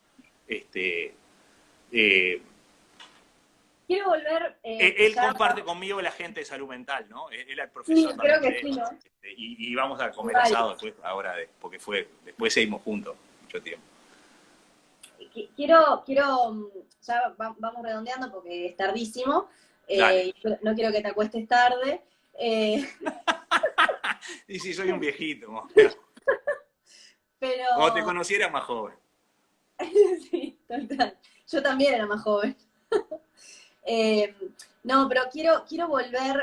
Quiero volver... él comparte conmigo el agente de salud mental, ¿no? Él era el profesor sí, creo que de sí, ¿no? y vamos a comer asado después, ahora, porque después seguimos juntos mucho tiempo. Quiero, ya vamos redondeando porque es tardísimo, no quiero que te acuestes tarde. Y sí, soy un viejito. Pero... Cuando te conociera más joven. Sí, total. Yo también era más joven. No, pero quiero volver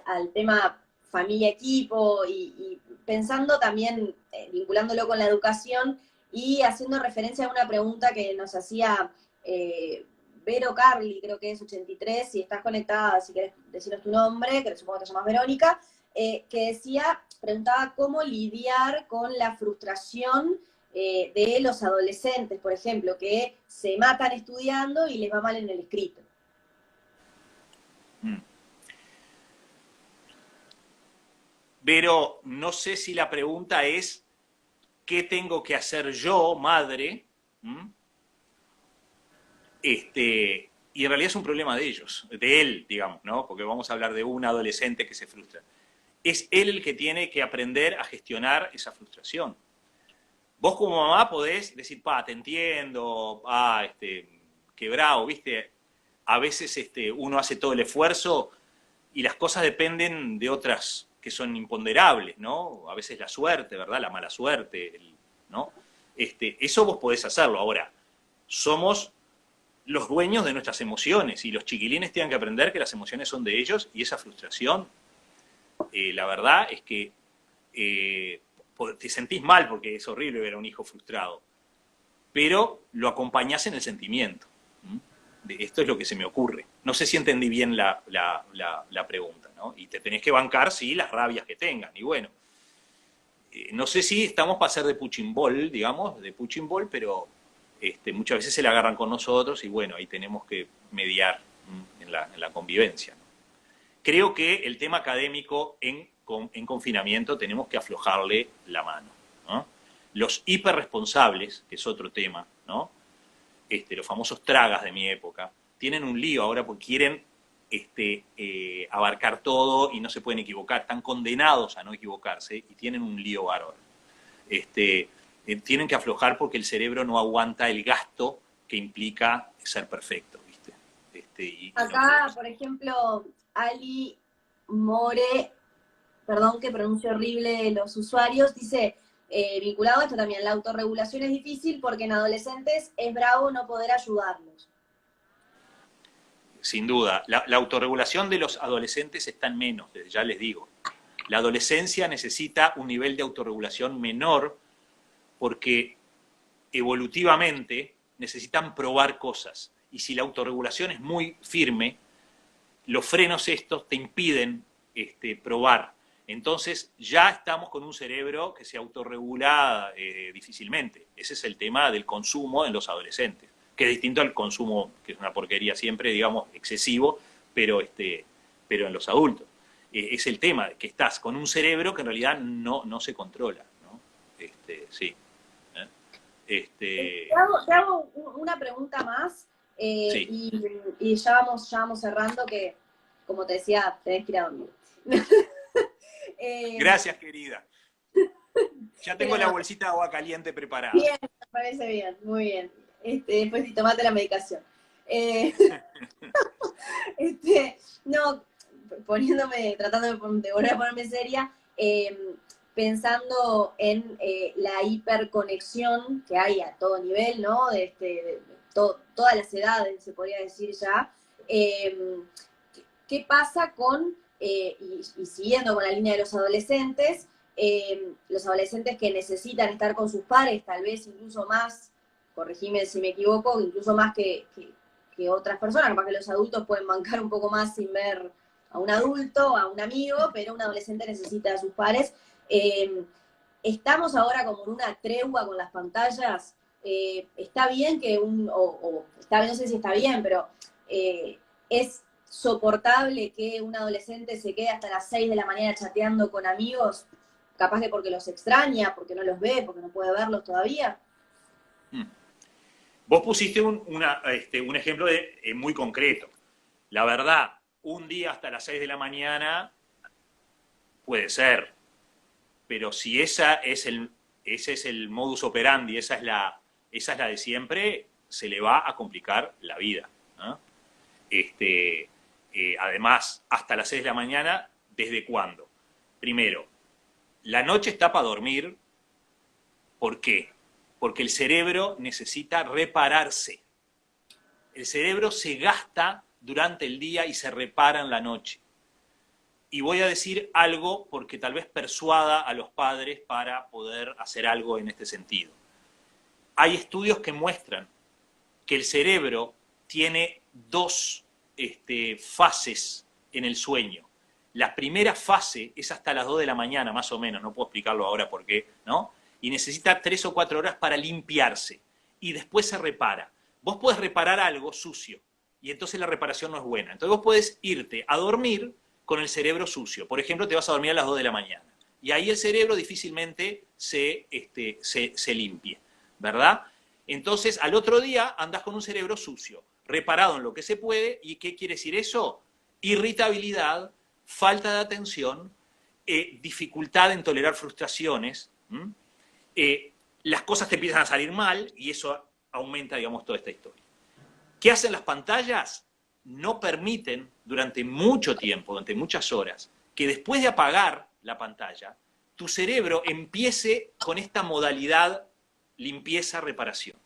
al tema familia-equipo y pensando también, vinculándolo con la educación y haciendo referencia a una pregunta que nos hacía Vero Carli, creo que es 83, si estás conectada, si querés decirnos tu nombre, que supongo que te llamas Verónica, que preguntaba cómo lidiar con la frustración de los adolescentes, por ejemplo, que se matan estudiando y les va mal en el escrito. Pero no sé si la pregunta es ¿qué tengo que hacer yo, madre? Y en realidad es un problema de ellos, de él, digamos, ¿no? Porque vamos a hablar de un adolescente que se frustra. Es él el que tiene que aprender a gestionar esa frustración. Vos como mamá podés decir, te entiendo, qué bravo, ¿viste? A veces uno hace todo el esfuerzo y las cosas dependen de otras que son imponderables, ¿no? A veces la suerte, ¿verdad? La mala suerte, ¿no? Eso vos podés hacerlo. Ahora, somos los dueños de nuestras emociones y los chiquilines tienen que aprender que las emociones son de ellos y esa frustración, la verdad es que te sentís mal porque es horrible ver a un hijo frustrado, pero lo acompañás en el sentimiento. Esto es lo que se me ocurre. No sé si entendí bien la pregunta, ¿no? Y te tenés que bancar, sí, las rabias que tengan. Y bueno, no sé si estamos para hacer de punching ball, digamos, pero muchas veces se la agarran con nosotros y bueno, ahí tenemos que mediar en la convivencia, ¿no? Creo que el tema académico en confinamiento tenemos que aflojarle la mano, ¿no? Los hiperresponsables, que es otro tema, ¿no? Los famosos tragas de mi época, tienen un lío ahora porque quieren abarcar todo y no se pueden equivocar, están condenados a no equivocarse y tienen un lío bárbaro. Tienen que aflojar porque el cerebro no aguanta el gasto que implica ser perfecto, ¿viste? Acá, por ejemplo, Ali More, perdón que pronuncio horrible los usuarios, dice, vinculado a esto también, la autorregulación es difícil porque en adolescentes es bravo no poder ayudarlos. Sin duda, la autorregulación de los adolescentes está en menos, ya les digo. La adolescencia necesita un nivel de autorregulación menor porque evolutivamente necesitan probar cosas. Y si la autorregulación es muy firme, los frenos estos te impiden probar. Entonces ya estamos con un cerebro que se autorregula difícilmente. Ese es el tema del consumo en los adolescentes, que es distinto al consumo, que es una porquería siempre, digamos, excesivo, pero en los adultos. Es el tema, que estás con un cerebro que en realidad no se controla, ¿no? Sí. Te hago una pregunta más Sí. y ya vamos cerrando, que como te decía, tenés que ir a dormir. Gracias, querida. Ya tengo la No, bolsita de agua caliente preparada. bien, me parece bien, muy bien. Después sí, tomate la medicación. Eh, no, tratando de volver a ponerme seria, pensando en la hiperconexión que hay a todo nivel, ¿no? De todas las edades, se podría decir ya. ¿Qué pasa con, y siguiendo con la línea de los adolescentes que necesitan estar con sus pares, tal vez incluso más, corregime si me equivoco, incluso más que otras personas, capaz que los adultos pueden bancar un poco más sin ver a un adulto, a un amigo, pero un adolescente necesita a sus pares. Estamos ahora como en una tregua con las pantallas. Está bien que está, no sé si está bien, pero es soportable que un adolescente se quede hasta las 6 de la mañana chateando con amigos, capaz que porque los extraña, porque no los ve, porque no puede verlos todavía. Vos pusiste un ejemplo muy concreto. La verdad, un día hasta las 6 de la mañana puede ser, pero si ese es el modus operandi, esa es la de siempre, se le va a complicar la vida, ¿no? Además, hasta las 6 de la mañana, ¿desde cuándo? Primero, la noche está para dormir. ¿Por qué? Porque el cerebro necesita repararse. El cerebro se gasta durante el día y se repara en la noche. Y voy a decir algo porque tal vez persuada a los padres para poder hacer algo en este sentido. Hay estudios que muestran que el cerebro tiene dos fases en el sueño. La primera fase es hasta las 2 de la mañana, más o menos, no puedo explicarlo ahora por qué, ¿no? Y necesita 3 o 4 horas para limpiarse. Y después se repara. Vos podés reparar algo sucio, y entonces la reparación no es buena. Entonces vos podés irte a dormir con el cerebro sucio. Por ejemplo, te vas a dormir a las 2 de la mañana. Y ahí el cerebro difícilmente se limpie, ¿verdad? Entonces, al otro día andás con un cerebro sucio, reparado en lo que se puede. ¿Y qué quiere decir eso? Irritabilidad, falta de atención, dificultad en tolerar frustraciones. Las cosas te empiezan a salir mal y eso aumenta, digamos, toda esta historia. ¿Qué hacen las pantallas? No permiten durante mucho tiempo, durante muchas horas, que después de apagar la pantalla, tu cerebro empiece con esta modalidad limpieza-reparación.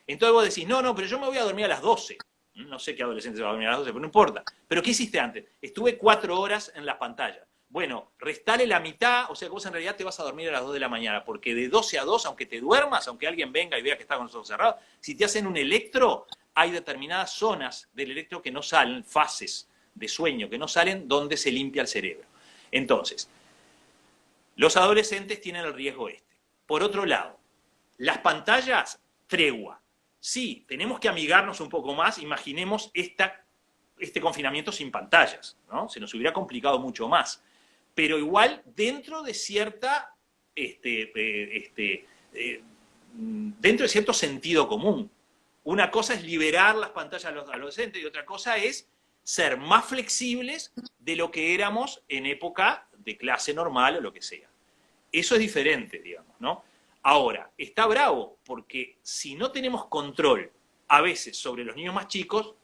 Entonces vos decís, no, pero yo me voy a dormir a las 12. No sé qué adolescente se va a dormir a las 12, pero no importa. ¿Pero qué hiciste antes? Estuve 4 horas en la pantalla. Bueno, restale la mitad, o sea que vos en realidad te vas a dormir a las 2 de la mañana, porque de 12 a 2, aunque te duermas, aunque alguien venga y vea que está con los ojos cerrados, si te hacen un electro, hay determinadas zonas del electro que no salen, fases de sueño que no salen, donde se limpia el cerebro. Entonces, los adolescentes tienen el riesgo este. Por otro lado, las pantallas, tregua. sí, tenemos que amigarnos un poco más, imaginemos este confinamiento sin pantallas, ¿no? Se nos hubiera complicado mucho más, pero igual dentro de cierta, dentro de cierto sentido común. Una cosa es liberar las pantallas a los adolescentes y otra cosa es ser más flexibles de lo que éramos en época de clase normal o lo que sea. Eso es diferente, digamos, ¿no? Ahora, está bravo porque si no tenemos control a veces sobre los niños más chicos,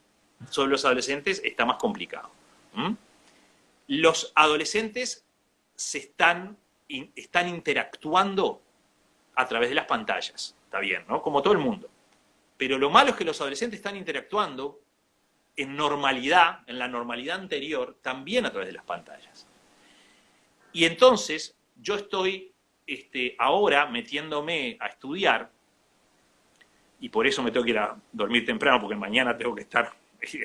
sobre los adolescentes está más complicado. ¿Mm? Los adolescentes están interactuando a través de las pantallas, está bien, ¿no? Como todo el mundo. Pero lo malo es que los adolescentes están interactuando en normalidad, en la normalidad anterior, también a través de las pantallas. Y entonces yo estoy ahora metiéndome a estudiar, y por eso me tengo que ir a dormir temprano, porque mañana tengo que estar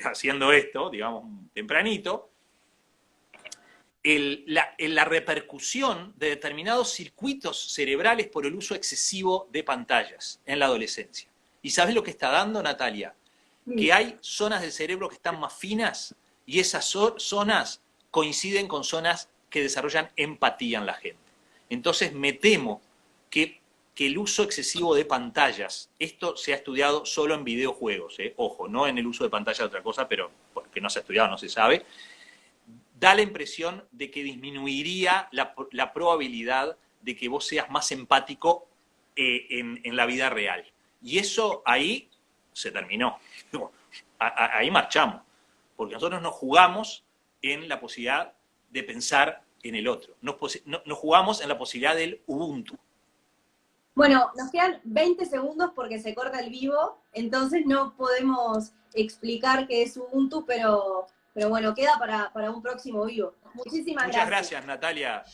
haciendo esto, digamos, tempranito, la repercusión de determinados circuitos cerebrales por el uso excesivo de pantallas en la adolescencia. ¿Y sabes lo que está dando, Natalia? Que hay zonas del cerebro que están más finas y esas zonas coinciden con zonas que desarrollan empatía en la gente. Entonces me temo que el uso excesivo de pantallas, esto se ha estudiado solo en videojuegos, ojo, no en el uso de pantallas de otra cosa, pero porque no se ha estudiado, no se sabe, da la impresión de que disminuiría la probabilidad de que vos seas más empático en la vida real. Y eso ahí se terminó. Ahí marchamos. Porque nosotros nos jugamos en la posibilidad de pensar en el otro. Nos jugamos en la posibilidad del Ubuntu. Bueno, nos quedan 20 segundos porque se corta el vivo, entonces no podemos explicar qué es Ubuntu, pero bueno, queda para un próximo vivo. Muchísimas Muchas gracias. gracias, Natalia.